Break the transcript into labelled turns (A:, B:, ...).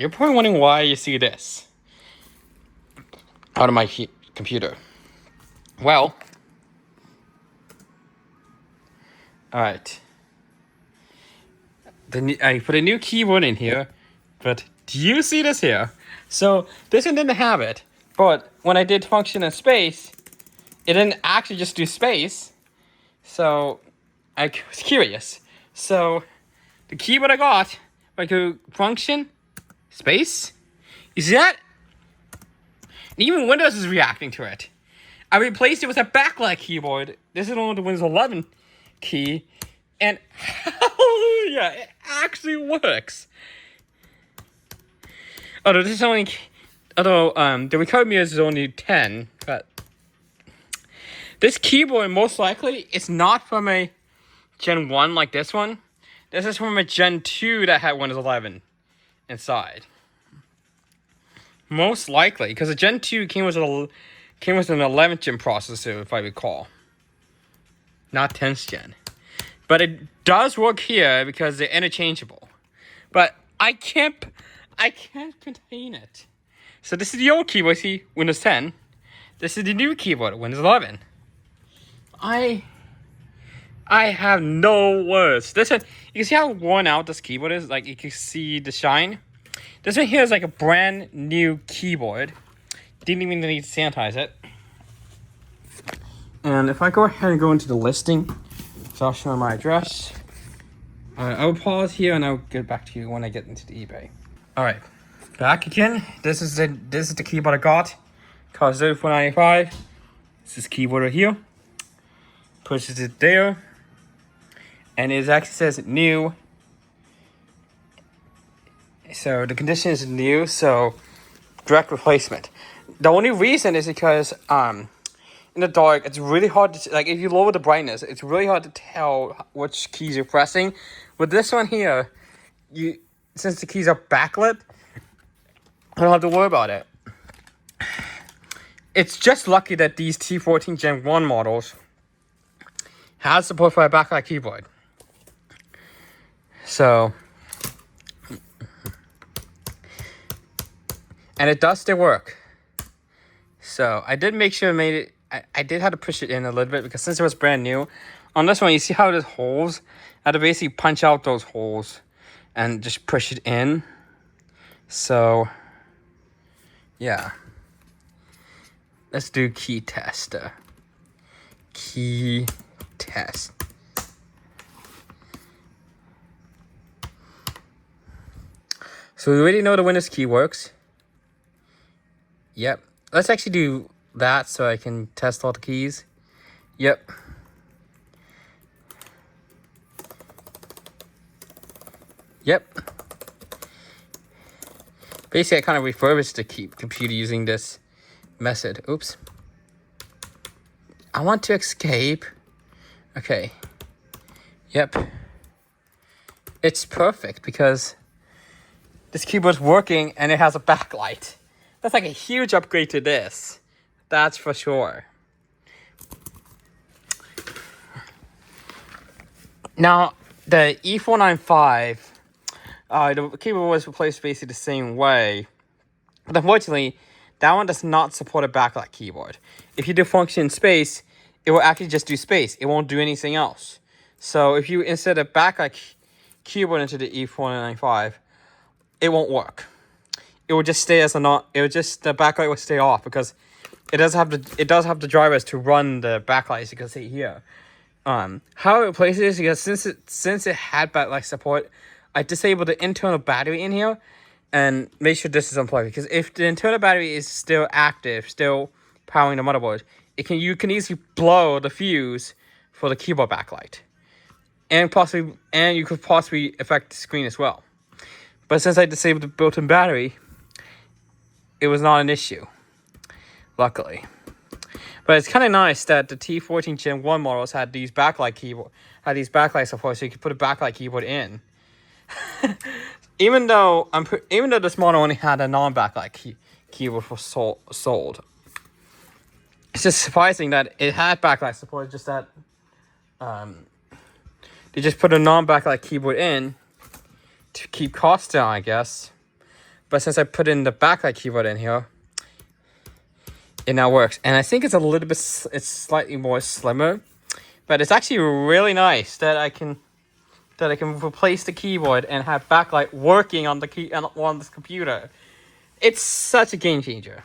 A: You're probably wondering why you see this out of my computer. Well, alright. I put a new keyboard in here, but do you see this here? So this one didn't have it, but when I did function in space, it didn't actually just do space. So I was curious. So the keyboard I got, I could function space. You see that? And even Windows is reacting to it. I replaced it with a backlight keyboard. This is only the Windows 11 key, and hallelujah, it actually works. Although this is only, the recovery meter is only 10, but this keyboard most likely is not from a Gen 1 like this one. This is from a Gen 2 that had Windows 11 inside. Most likely, because the Gen 2 came with an 11th gen processor, if I recall. Not 10th gen. But it does work here because they're interchangeable. But I can't contain it. So this is the old keyboard, see, Windows 10. This is the new keyboard, Windows 11. I have no words. This one, you can see how worn out this keyboard is. Like, you can see the shine. This one here is like a brand new keyboard. Didn't even need to sanitize it. And if I go ahead and go into the listing, so I'll show my address. I'll pause here and I'll get back to you when I get into the eBay. All right, back again. This is the keyboard I got. Cost $34.95. This is keyboard right here. Pushes it there, and it actually says new. So the condition is new, so direct replacement. The only reason is because in the dark, it's really hard to, like, if you lower the brightness, it's really hard to tell which keys you're pressing. With this one here, since the keys are backlit, I don't have to worry about it. It's just lucky that these t14 Gen 1 models have support for a backlight keyboard. So, and it does still work. So I did make sure I made it. I did have to push it in a little bit because since it was brand new, on this one you see how there's holes. I had to basically punch out those holes and just push it in. So yeah, let's do key tester. Key test. So we already know the Windows key works. Yep. Let's actually do that so I can test all the keys. Yep. Yep. Basically, I kind of refurbished the computer using this method. Oops. I want to escape. Okay. Yep. It's perfect because this keyboard's working and it has a backlight. That's like a huge upgrade to this. That's for sure. Now, the E495, the keyboard was replaced basically the same way. But unfortunately, that one does not support a backlight keyboard. If you do function in space, it will actually just do space. It won't do anything else. So if you insert a backlight keyboard into the E495, it won't work. It will just stay as a not. It will just, the backlight will stay off because it does have the drivers to run the backlight, as you can see here. How it replaces is because since it had backlight support, I disabled the internal battery in here and make sure this is unplugged. Because if the internal battery is still active, still powering the motherboard, you can easily blow the fuse for the keyboard backlight, and you could possibly affect the screen as well. But since I disabled the built-in battery, it was not an issue, luckily. But it's kind of nice that the t14 Gen 1 models had these backlight support, so you could put a backlight keyboard in. even though this model only had a non-backlight keyboard for sold. It's just surprising that it had backlight support. Just that they just put a non-backlight keyboard in to keep costs down, I guess. But since I put in the backlight keyboard in here, it now works. And I think it's a little bit, it's slightly more slimmer, but it's actually really nice that I can replace the keyboard and have backlight working on the on this computer. It's such a game changer.